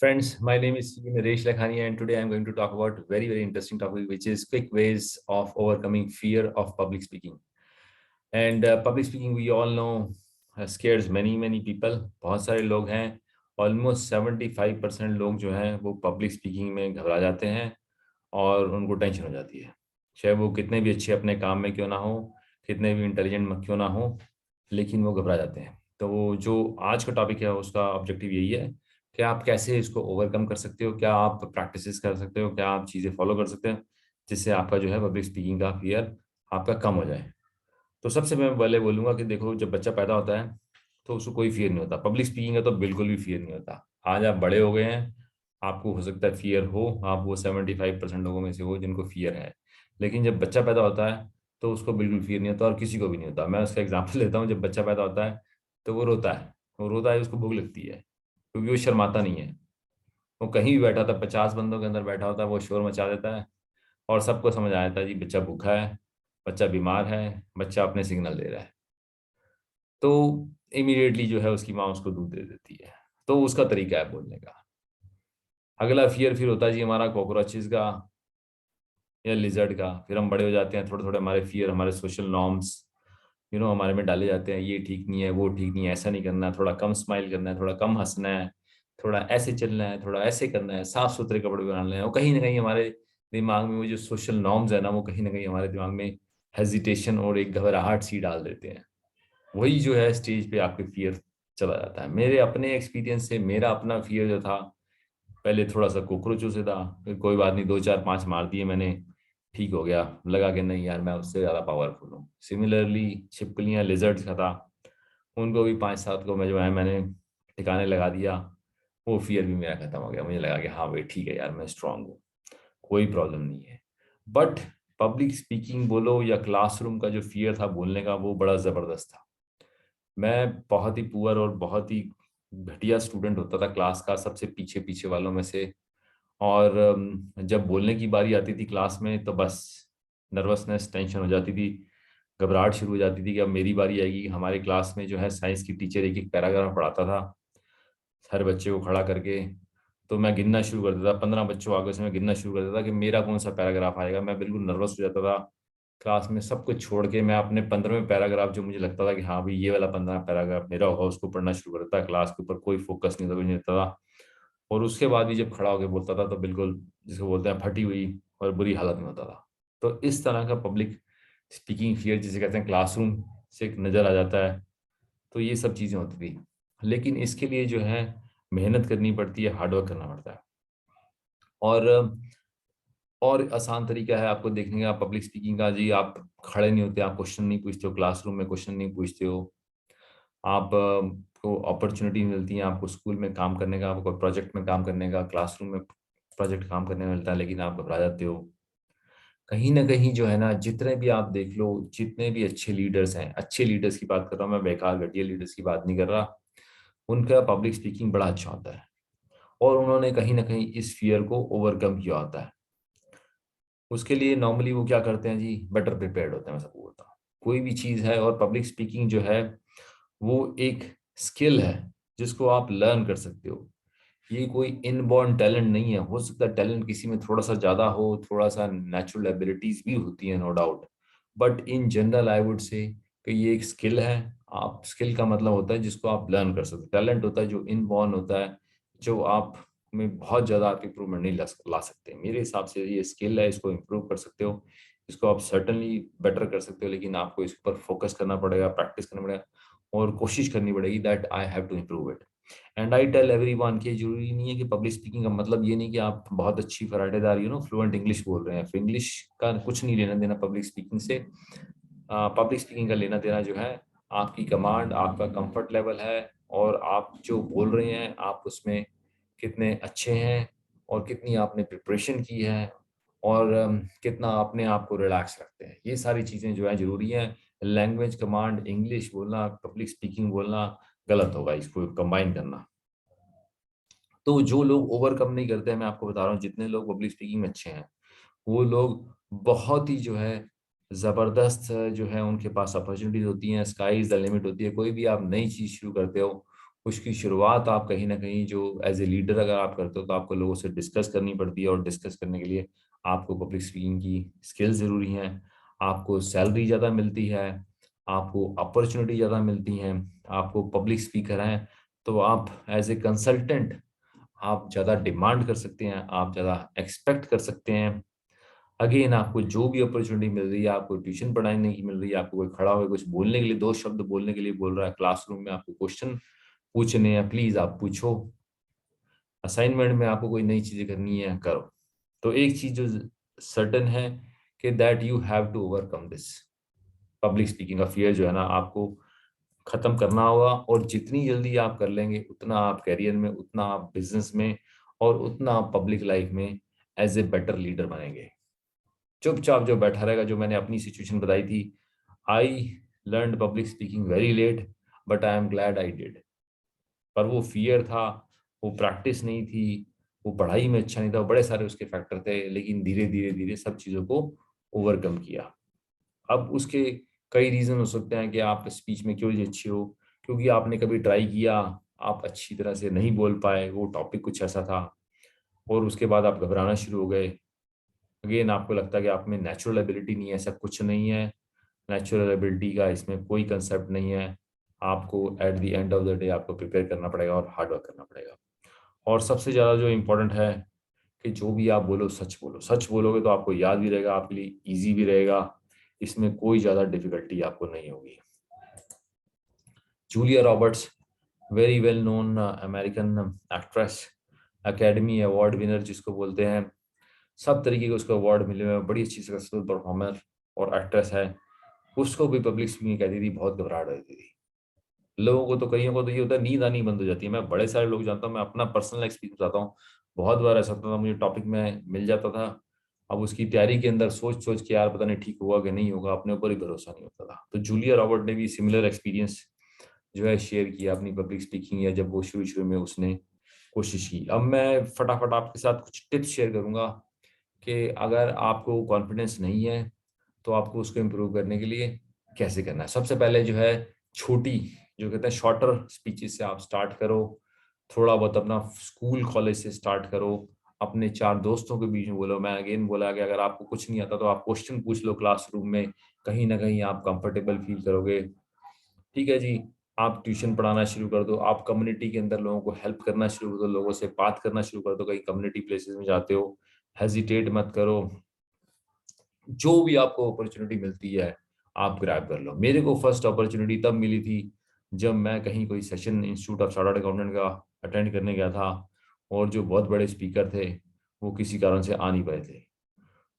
Friends, my name is Naresh Lakhani, and today I'm going to talk about very interesting topic, which is quick ways of overcoming fear of public speaking. And public speaking, we all know, scares many people. बहुत सारे लोग हैं, almost 75% लोग जो हैं वो public speaking में घबरा जाते हैं और उनको टेंशन हो जाती है। चाहे वो कितने भी अच्छे अपने काम में क्यों ना हो, कितने भी इंटेलिजेंट क्यों ना हो, लेकिन वो घबरा जाते हैं। तो वो जो आज का टॉपिक है उसका ऑब्जेक्टिव यही है कि आप कैसे इसको ओवरकम कर सकते हो, क्या आप प्रैक्टिसेस कर सकते हो, क्या आप चीज़ें फॉलो कर सकते हो जिससे आपका जो है पब्लिक स्पीकिंग का फियर आपका कम हो जाए। तो सबसे मैं पहले बोलूँगा कि देखो, जब बच्चा पैदा होता है तो उसको कोई फियर नहीं होता। पब्लिक स्पीकिंग का तो बिल्कुल भी फियर नहीं होता। आज आप बड़े हो गए हैं, आपको हो सकता है फियर हो, आप वो 75% लोगों में से हो जिनको फियर है। लेकिन जब बच्चा पैदा होता है तो उसको बिल्कुल फियर नहीं होता, और किसी को भी नहीं होता। मैं उसका एग्जाम्पल लेता हूँ। जब बच्चा पैदा होता है तो वो रोता है, उसको भूख लगती है, क्योंकि वो शर्माता नहीं है। वो कहीं भी बैठा था, 50 बंदों के अंदर बैठा होता है, वो शोर मचा देता है और सबको समझ आ जाता है जी बच्चा भूखा है, बच्चा बीमार है, बच्चा अपने सिग्नल दे रहा है। तो इमीडिएटली जो है उसकी माँ उसको दूध दे देती है। तो उसका तरीका है बोलने का। अगला फियर फिर होता है जी हमारा कॉकरोचेस का या लिजर्ड का। फिर हम बड़े हो जाते हैं, थोड़े थोड़े हमारे फियर, हमारे सोशल नॉर्म्स हमारे में डाले जाते हैं। ये ठीक नहीं है, वो ठीक नहीं है, ऐसा नहीं करना है, थोड़ा कम स्माइल करना है, थोड़ा कम हंसना है, थोड़ा ऐसे चलना है, थोड़ा ऐसे करना है, साफ सुथरे कपड़े पहनने हैं। और कहीं ना कहीं हमारे दिमाग में वो जो सोशल नॉर्म्स है ना, वो कहीं ना कहीं हमारे दिमाग में हेजिटेशन और एक घबराहट सी डाल देते हैं। वही जो है स्टेज पे आपके फियर चला जाता है। मेरे अपने एक्सपीरियंस से मेरा अपना फियर जो था, पहले थोड़ा सा कॉकरोचों से था, फिर कोई बात नहीं, 2 4 5 मार दिए मैंने, ठीक हो गया। लगा कि नहीं यार, मैं उससे ज़्यादा पावरफुल हूँ। सिमिलरली छिपकलियाँ, लिजर्ड्स का था, उनको भी 5 7 को मैं जो है मैंने ठिकाने लगा दिया। वो फियर भी मेरा खत्म हो गया। मुझे लगा कि हाँ भाई ठीक है यार, मैं स्ट्रांग हूँ, कोई प्रॉब्लम नहीं है। बट पब्लिक स्पीकिंग बोलो या क्लासरूम का जो फियर था बोलने का, वो बड़ा ज़बरदस्त था। मैं बहुत ही पुअर और बहुत ही घटिया स्टूडेंट होता था, क्लास का सबसे पीछे पीछे वालों में से। और जब बोलने की बारी आती थी क्लास में तो बस नर्वसनेस, टेंशन हो जाती थी, घबराहट शुरू हो जाती थी कि अब मेरी बारी आएगी। हमारे क्लास में जो है साइंस की टीचर एक एक पैराग्राफ पढ़ाता था हर बच्चे को खड़ा करके। तो मैं गिनना शुरू कर देता, 15 बच्चों आगे से मैं गिनना शुरू कर देता कि मेरा कौन सा पैराग्राफ आएगा। मैं बिल्कुल नर्वस हो जाता था। क्लास में सब कुछ छोड़ के मैं अपने 15वें पैराग्राफ, जो मुझे लगता था कि हाँ भाई ये वाला 15 पैराग्राफ मेरा होगा, उसको पढ़ना शुरू कर देता। क्लास के ऊपर कोई फोकस नहीं था, कुछ नहीं होता था। और उसके बाद भी जब खड़ा होकर बोलता था तो बिल्कुल, जिसको बोलते हैं, फटी हुई और बुरी हालत में होता था। तो इस तरह का पब्लिक स्पीकिंग फियर जिसे कहते हैं, क्लासरूम से एक नज़र आ जाता है। तो ये सब चीज़ें होती थी। लेकिन इसके लिए जो है मेहनत करनी पड़ती है, हार्डवर्क करना पड़ता है। और आसान तरीका है आपको देखने का पब्लिक स्पीकिंग का जी। आप खड़े नहीं होते, आप क्वेश्चन नहीं पूछते हो, क्लासरूम में क्वेश्चन नहीं पूछते हो। आप को अपॉर्चुनिटी मिलती है आपको स्कूल में काम करने का, आपको प्रोजेक्ट में काम करने का, क्लासरूम में प्रोजेक्ट काम करने में मिलता है, लेकिन आप घबरा जाते हो। कहीं ना कहीं जो है ना, जितने भी आप देख लो, जितने भी अच्छे लीडर्स हैं, अच्छे लीडर्स की बात कर रहा हूँ मैं, बेकार घटिया लीडर्स की बात नहीं कर रहा, उनका पब्लिक स्पीकिंग बड़ा अच्छा होता है। और उन्होंने कहीं ना कहीं इस फियर को ओवरकम किया होता है। उसके लिए नॉर्मली वो क्या करते हैं जी, बेटर प्रिपेयर्ड होते हैं। मैं सबको बोलता हूँ, कोई भी चीज़ है, और पब्लिक स्पीकिंग जो है वो एक स्किल है जिसको आप लर्न कर सकते हो। ये कोई इनबॉर्न टैलेंट नहीं है। हो सकता है टैलेंट किसी में थोड़ा सा ज़्यादा हो, थोड़ा सा नेचुरल एबिलिटीज भी होती है, no doubt. But in general I would say कि ये एक स्किल है। आप, स्किल का मतलब होता है जिसको आप लर्न कर सकते हो। टैलेंट होता है जो इनबॉर्न होता है, जो आप में बहुत ज़्यादा आप इम्प्रूवमेंट नहीं ला सकते। मेरे हिसाब से ये स्किल है, इसको इम्प्रूव कर सकते हो, इसको आप सर्टनली बेटर कर सकते हो। लेकिन आपको इस पर फोकस करना पड़ेगा, प्रैक्टिस करना पड़ेगा, और कोशिश करनी पड़ेगी that I have to improve it. And I tell everyone कि जरूरी नहीं है कि पब्लिक स्पीकिंग का मतलब ये नहीं कि आप बहुत अच्छी फराटेदार फ्लुएंट इंग्लिश बोल रहे हैं। इंग्लिश का कुछ नहीं लेना देना पब्लिक स्पीकिंग से। पब्लिक स्पीकिंग का लेना देना जो है आपकी कमांड, आपका कंफर्ट लेवल है, और आप जो बोल रहे हैं आप उसमें कितने अच्छे हैं, और कितनी आपने प्रिपरेशन की है, और कितना अपने आप को रिलैक्स रखते हैं। ये सारी चीज़ें जो है ज़रूरी हैं। लैंग्वेज, कमांड, इंग्लिश बोलना, पब्लिक स्पीकिंग बोलना गलत होगा, इसको कंबाइन करना। तो जो लोग ओवरकम नहीं करते हैं, मैं आपको बता रहा हूँ, जितने लोग पब्लिक स्पीकिंग में अच्छे हैं, वो लोग बहुत ही जो है ज़बरदस्त जो है, उनके पास अपॉर्चुनिटीज होती हैं, स्काई इज द लिमिट होती है। कोई भी आप नई चीज़ शुरू करते हो, उसकी शुरुआत आप कहीं ना कहीं जो एज ए लीडर अगर आप करते हो तो आपको लोगों से डिस्कस करनी पड़ती है, और डिस्कस करने के लिए आपको पब्लिक स्पीकिंग की स्किल्स ज़रूरी हैं। आपको सैलरी ज़्यादा मिलती है, आपको अपॉर्चुनिटी ज़्यादा मिलती हैं, आपको पब्लिक स्पीकर हैं तो आप एज ए कंसल्टेंट आप ज़्यादा डिमांड कर सकते हैं, आप ज़्यादा एक्सपेक्ट कर सकते हैं। अगेन आपको जो भी अपॉर्चुनिटी मिल रही है, आपको ट्यूशन पढ़ाने की मिल रही है, आपको कोई खड़ा हुआ कुछ बोलने के लिए, दो शब्द बोलने के लिए बोल रहा है क्लासरूम में, आपको क्वेश्चन पूछने हैं, प्लीज आप पूछो। असाइनमेंट में आपको कोई नई चीजें करनी है करो। तो एक चीज जो सर्टन है कि that you have to overcome this public speaking का फियर जो है ना, आपको खत्म करना होगा। और जितनी जल्दी आप कर लेंगे उतना आप कैरियर में, उतना आप बिजनेस में, और उतना आप पब्लिक लाइफ में एज ए बेटर लीडर बनेंगे। चुपचाप जो बैठा रहेगा, जो मैंने अपनी सिचुएशन बताई थी, I learn public speaking very late but I am glad I did. पर वो फियर था, वो प्रैक्टिस नहीं थी, वो पढ़ाई में अच्छा नहीं था, बड़े सारे उसके फैक्टर थे, लेकिन धीरे धीरे धीरे सब चीज़ों को ओवरकम किया। अब उसके कई रीज़न हो सकते हैं कि आप स्पीच में क्यों अच्छे हो, क्योंकि आपने कभी ट्राई किया, आप अच्छी तरह से नहीं बोल पाए, वो टॉपिक कुछ ऐसा था, और उसके बाद आप घबराना शुरू हो गए। अगेन आपको लगता है कि आप में नेचुरल एबिलिटी नहीं है, ऐसा कुछ नहीं है। नेचुरल एबिलिटी का इसमें कोई कंसेप्ट नहीं है। आपको at the end of the day आपको प्रिपेयर करना पड़ेगा और हार्ड वर्क करना पड़ेगा। और सबसे ज़्यादा जो इम्पोर्टेंट है कि जो भी आप बोलो सच बोलो। सच बोलोगे तो आपको याद भी रहेगा, आपके लिए ईजी भी रहेगा, इसमें कोई ज़्यादा डिफिकल्टी आपको नहीं होगी। Julia Roberts, very well known American actress, academy award winner जिसको बोलते हैं, सब तरीके के उसको अवार्ड मिले हुए हैं, बड़ी अच्छी सक्सेसफुल परफॉर्मर और एक्ट्रेस है। उसको भी पब्लिक स्पीकिंग कहती थी, बहुत घबराहट रहती थी। लोगों को तो, कईयों को तो ये होता है नींद आनी बंद हो जाती है। मैं बड़े सारे लोग जानता हूँ, मैं अपना पर्सनल एक्सपीरियंस बताता हूँ। बहुत बार ऐसा होता था, मुझे टॉपिक में मिल जाता था, अब उसकी तैयारी के अंदर सोच सोच के यार पता नहीं ठीक होगा कि नहीं होगा, अपने ऊपर ही भरोसा नहीं होता था। तो जूलिया रॉबर्ट ने भी सिमिलर एक्सपीरियंस जो है शेयर किया अपनी पब्लिक स्पीकिंग, या जब वो शुरू शुरू में उसने कोशिश की। अब मैं फटाफट आपके साथ कुछ टिप्स शेयर करूंगा कि अगर आपको कॉन्फिडेंस नहीं है तो आपको उसको इम्प्रूव करने के लिए कैसे करना है। सबसे पहले जो है छोटी, जो कहते हैं शॉर्टर स्पीचेस से आप स्टार्ट करो। थोड़ा बहुत अपना स्कूल कॉलेज से स्टार्ट करो, अपने चार दोस्तों के बीच में बोलो। मैं अगेन बोला कि अगर आपको कुछ नहीं आता तो आप क्वेश्चन पूछ लो क्लासरूम में, कहीं ना कहीं आप कंफर्टेबल फील करोगे। ठीक है जी। आप ट्यूशन पढ़ाना शुरू कर दो, आप कम्युनिटी के अंदर लोगों को हेल्प करना शुरू कर दो, लोगों से बात करना शुरू कर दो, कहीं कम्युनिटी प्लेसेस में जाते हो, हेजिटेट मत करो। जो भी आपको अपॉर्चुनिटी मिलती है आप ग्रैब कर लो। मेरे को फर्स्ट अपॉर्चुनिटी तब मिली थी जब मैं कहीं कोई session institute of chartered accountant का अटेंड करने गया था, और जो बहुत बड़े स्पीकर थे वो किसी कारण से आ नहीं पाए थे।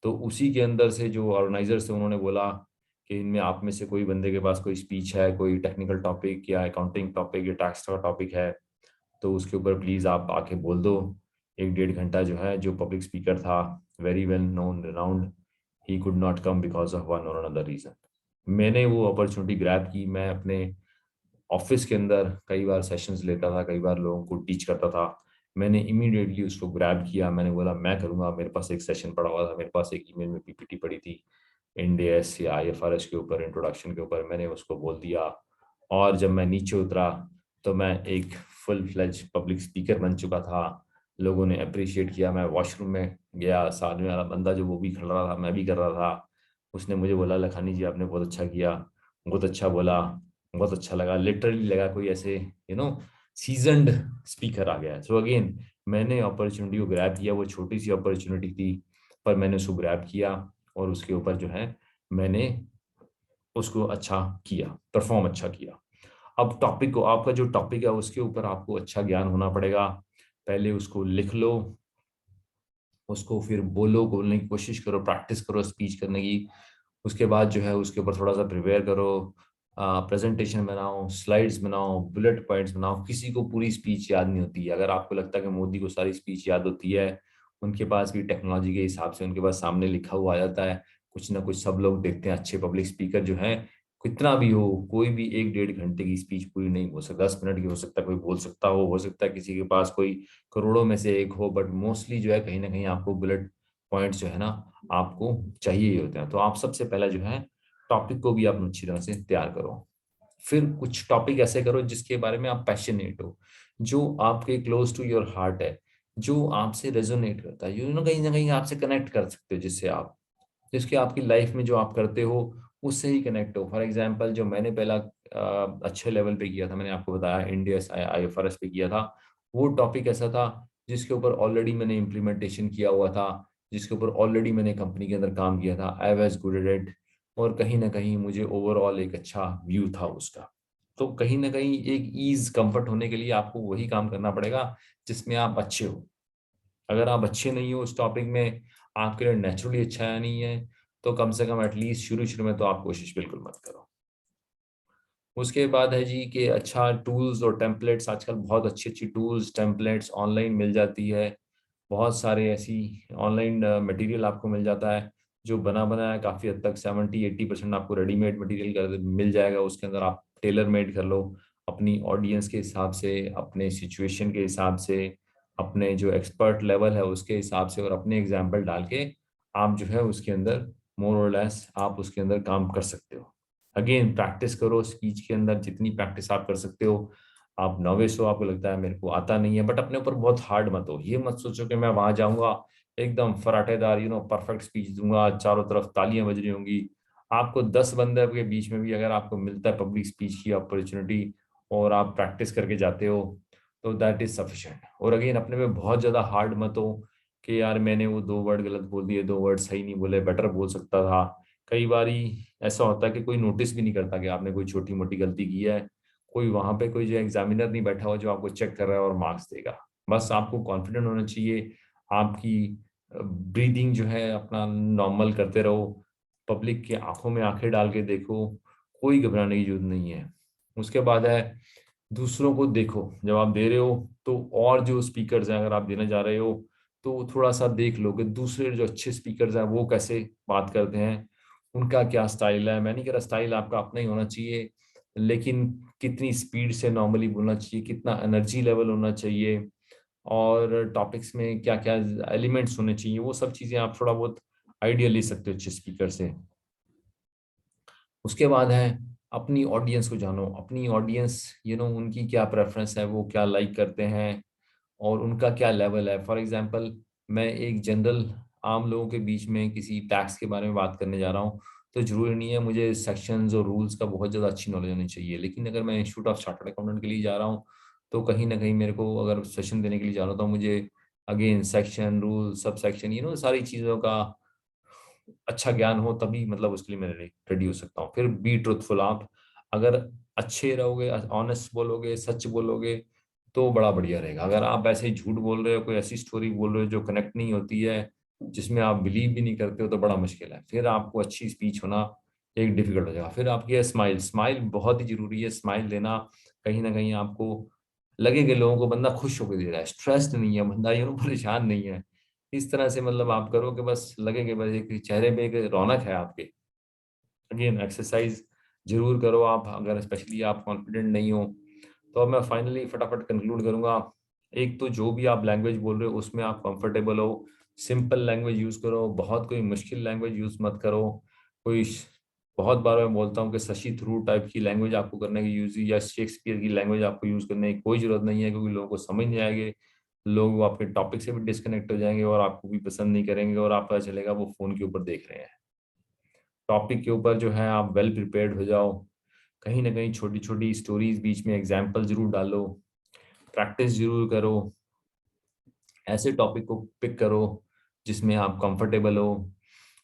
तो उसी के अंदर से जो ऑर्गेनाइजर्स थे उन्होंने बोला कि इनमें आप में से कोई बंदे के पास कोई स्पीच है, कोई टेक्निकल टॉपिक या अकाउंटिंग टॉपिक या टैक्स का टॉपिक है, तो उसके ऊपर प्लीज़ आप आके बोल दो। एक डेढ़ घंटा जो है, जो पब्लिक स्पीकर था, very well known renowned, he could not come because of one और अनदर रीजन। मैंने वो अपॉर्चुनिटी ग्रैब की। मैं अपने ऑफिस के अंदर कई बार सेशंस लेता था, कई बार लोगों को टीच करता था। मैंने इमीडिएटली उसको ग्रैब किया, मैंने बोला मैं करूंगा। मेरे पास एक सेशन पड़ा हुआ था, मेरे पास एक ईमेल में पीपीटी पड़ी थी इंडियस या आईएफआरएस के ऊपर, इंट्रोडक्शन के ऊपर, मैंने उसको बोल दिया। और जब मैं नीचे उतरा तो मैं एक फुल फ्लेज पब्लिक स्पीकर बन चुका था। लोगों ने अप्रिशिएट किया। मैं वॉशरूम में गया, साथ में वाला बंदा जो वो भी खड़ा रहा था, मैं भी कर रहा था, उसने मुझे बोला लखानी जी आपने बहुत अच्छा किया, बहुत अच्छा बोला, बहुत अच्छा लगा। लिटरली लगा कोई ऐसे सीजनड स्पीकर आ गया। सो अगेन मैंने अपॉर्चुनिटी को ग्रैब किया। वो छोटी सी अपॉर्चुनिटी थी पर मैंने उसको ग्रैब किया, और उसके ऊपर जो है मैंने उसको अच्छा किया, परफॉर्म अच्छा किया। अब टॉपिक को, आपका जो टॉपिक है उसके ऊपर आपको अच्छा ज्ञान होना पड़ेगा। पहले उसको लिख लो, उसको फिर बोलो, बोलने की कोशिश करो, प्रैक्टिस करो स्पीच करने की। उसके बाद जो है उसके ऊपर थोड़ा सा प्रिपेयर करो, प्रेजेंटेशन बनाओ, स्लाइड्स बनाओ, बुलेट पॉइंट्स बनाओ। किसी को पूरी स्पीच याद नहीं होती है। अगर आपको लगता है कि मोदी को सारी स्पीच याद होती है, उनके पास भी टेक्नोलॉजी के हिसाब से उनके पास सामने लिखा हुआ आ जाता है। कुछ ना कुछ सब लोग देखते हैं, अच्छे पब्लिक स्पीकर जो हैं, कितना भी हो, कोई भी एक डेढ़ घंटे की स्पीच पूरी नहीं हो सकता। 10 मिनट की हो सकता है, कोई बोल सकता हो सकता है किसी के पास कोई करोड़ों में से एक हो, बट मोस्टली जो है कहीं ना कहीं आपको बुलेट पॉइंट्स जो है ना आपको चाहिए ही होते हैं। तो आप सबसे पहले जो है टॉपिक को भी आप अच्छी तरह से तैयार करो। फिर कुछ टॉपिक ऐसे करो जिसके बारे में आप पैशनेट हो, जो आपके क्लोज टू योर हार्ट है, जो आपसे रेजोनेट करता है, कहीं ना कहीं आपसे कनेक्ट कर सकते हो, जिससे आप, जिसके आपकी लाइफ में जो आप करते हो उससे ही कनेक्ट हो। फॉर एग्जांपल जो मैंने पहला अच्छे लेवल पे किया था, मैंने आपको बताया इंडिया IFRS पे किया था, वो टॉपिक ऐसा था जिसके ऊपर ऑलरेडी मैंने इम्प्लीमेंटेशन किया हुआ था, जिसके ऊपर ऑलरेडी मैंने कंपनी के अंदर काम किया था, I was good at it, और कहीं ना कहीं मुझे ओवरऑल एक अच्छा व्यू था उसका। तो कहीं ना कहीं एक ईज कंफर्ट होने के लिए आपको वही काम करना पड़ेगा जिसमें आप अच्छे हो। अगर आप अच्छे नहीं हो उस टॉपिक में, आपके लिए नेचुरली अच्छा नहीं है, तो कम से कम एटलीस्ट शुरू शुरू में तो आप कोशिश बिल्कुल मत करो। उसके बाद है जी कि अच्छा टूल्स और टेम्पलेट्स, आजकल बहुत अच्छी अच्छी टूल्स टेम्पलेट्स ऑनलाइन मिल जाती है। बहुत सारे ऐसी ऑनलाइन मटेरियल आपको मिल जाता है जो बना बनाया काफ़ी हद तक 70-80% आपको रेडीमेड मटेरियल कर मिल जाएगा। उसके अंदर आप टेलर मेड कर लो अपनी ऑडियंस के हिसाब से, अपने सिचुएशन के हिसाब से, अपने जो एक्सपर्ट लेवल है उसके हिसाब से, और अपने एग्जाम्पल डाल के आप जो है उसके अंदर मोर और लेस आप उसके अंदर काम कर सकते हो। अगेन प्रैक्टिस करो स्पीच के अंदर, जितनी प्रैक्टिस आप कर सकते हो। आप नॉविस हो, आपको लगता है मेरे को आता नहीं है, बट अपने ऊपर बहुत हार्ड मत हो। ये मत सोचो कि मैं वहां जाऊंगा एकदम फराटेदार परफेक्ट स्पीच दूंगा, चारों तरफ तालियां बज रही होंगी। आपको 10 बंदे के बीच में भी अगर आपको मिलता है पब्लिक स्पीच की अपॉर्चुनिटी और आप प्रैक्टिस करके जाते हो, तो दैट इज सफिशिएंट। और अगेन अपने पे बहुत ज्यादा हार्ड मत हो कि यार मैंने वो 2 वर्ड गलत बोल दिए, 2 वर्ड सही नहीं बोले, बेटर बोल सकता था। कई बारी ऐसा होता है कि कोई नोटिस भी नहीं करता कि आपने कोई छोटी मोटी गलती की है। कोई वहां पे कोई जो एग्जामिनर नहीं बैठा हुआ जो आपको चेक कर रहा है और मार्क्स देगा। बस आपको कॉन्फिडेंट होना चाहिए, आपकी ब्रीदिंग जो है अपना नॉर्मल करते रहो, पब्लिक की आंखों में आंखें डाल के देखो, कोई घबराने की जरूरत नहीं है। उसके बाद है दूसरों को देखो, जब आप दे रहे हो तो और जो स्पीकर्स हैं अगर आप देने जा रहे हो तो थोड़ा सा देख लो कि दूसरे जो अच्छे स्पीकर्स हैं वो कैसे बात करते हैं, उनका क्या स्टाइल है। मैं नहीं कह रहा स्टाइल आपका अपना ही होना चाहिए, लेकिन कितनी स्पीड से नॉर्मली बोलना चाहिए, कितना एनर्जी लेवल होना चाहिए, और टॉपिक्स में क्या क्या एलिमेंट्स होने चाहिए, वो सब चीज़ें आप थोड़ा बहुत आइडिया ले सकते हो अच्छे स्पीकर से। उसके बाद है अपनी ऑडियंस को जानो, अपनी ऑडियंस उनकी क्या प्रेफरेंस है, वो क्या लाइक करते हैं और उनका क्या लेवल है। फॉर एग्जांपल मैं एक जनरल आम लोगों के बीच में किसी टैक्स के बारे में बात करने जा रहा हूँ, तो जरूरी नहीं है मुझे सेक्शंस और रूल्स का बहुत ज़्यादा अच्छी नॉलेज होनी चाहिए। लेकिन अगर मैं इंस्टीट्यूट ऑफ चार्टर्ड अकाउंटेंट के लिए जा रहा हूँ, तो कहीं ना कहीं मेरे को अगर सेशन देने के लिए जा रहा हूँ तो मुझे again section rule sub section सारी चीज़ों का अच्छा ज्ञान हो, तभी मतलब उसके लिए मैं रेडी हो सकता हूँ। फिर बी ट्रुथफुल, आप अगर अच्छे रहोगे, ऑनेस्ट बोलोगे, सच बोलोगे, तो बड़ा बढ़िया रहेगा। अगर आप ऐसे ही झूठ बोल रहे हो, कोई ऐसी स्टोरी बोल रहे हो जो कनेक्ट नहीं होती है, जिसमें आप बिलीव भी नहीं करते हो, तो बड़ा मुश्किल है। फिर आपको अच्छी स्पीच होना एक डिफिकल्ट हो जाएगा। फिर आपकी है स्माइल, स्माइल बहुत ही जरूरी है। स्माइल देना कहीं ना कहीं आपको लगे कि लोगों को बंदा खुश होकर दे रहा है, स्ट्रेस्ड नहीं है बंदा, परेशान नहीं है। इस तरह से मतलब आप करो कि बस लगे कि बस एक चेहरे पे एक रौनक है आपके। अगेन एक्सरसाइज जरूर करो आप, अगर स्पेशली आप कॉन्फिडेंट नहीं हो। तो अब मैं फाइनली फटाफट कंक्लूड करूंगा। एक तो जो भी आप लैंग्वेज बोल रहे हो उसमें आप कंफर्टेबल हो, सिंपल लैंग्वेज यूज करो, बहुत कोई मुश्किल लैंग्वेज यूज मत करो। कोई बहुत बार मैं बोलता हूँ कि शशि थरूर टाइप की लैंग्वेज आपको करने की यूज, या शेक्सपियर की लैंग्वेज आपको यूज करने की कोई जरूरत नहीं है, क्योंकि लोगों को समझ नहीं आएंगे, लोग आपके टॉपिक से भी डिस्कनेक्ट हो जाएंगे और आपको भी पसंद नहीं करेंगे, और आप पता चलेगा वो फोन के ऊपर देख रहे हैं। टॉपिक के ऊपर जो है आप वेल प्रिपेयर्ड हो जाओ, कहीं ना कहीं छोटी छोटी स्टोरीज बीच में एग्जाम्पल जरूर डालो, प्रैक्टिस जरूर करो, ऐसे टॉपिक को पिक करो जिसमें आप कंफर्टेबल हो,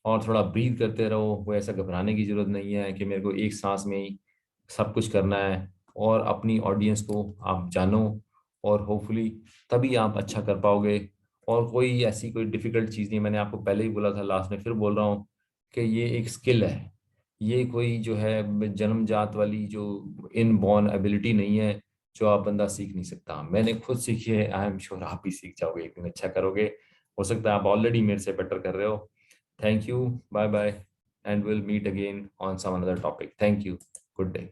और थोड़ा ब्रीथ करते रहो। वो ऐसा घबराने की जरूरत नहीं है कि मेरे को एक सांस में ही सब कुछ करना है। और अपनी ऑडियंस को आप जानो, और होपफुली तभी आप अच्छा कर पाओगे। और कोई ऐसी कोई डिफिकल्ट चीज़ नहीं, मैंने आपको पहले ही बोला था, लास्ट में फिर बोल रहा हूँ कि ये एक स्किल है। ये कोई जो है जन्मजात वाली जो इनबॉर्न एबिलिटी नहीं है, जो आप बंदा सीख नहीं सकता। मैंने खुद सीखी है, आई एम श्योर आप भी सीख जाओगे, एक दिन अच्छा करोगे। हो सकता है आप ऑलरेडी मेरे से बेटर कर रहे हो। Thank you, bye bye, and will meet again on some another topic. Thank you, good day.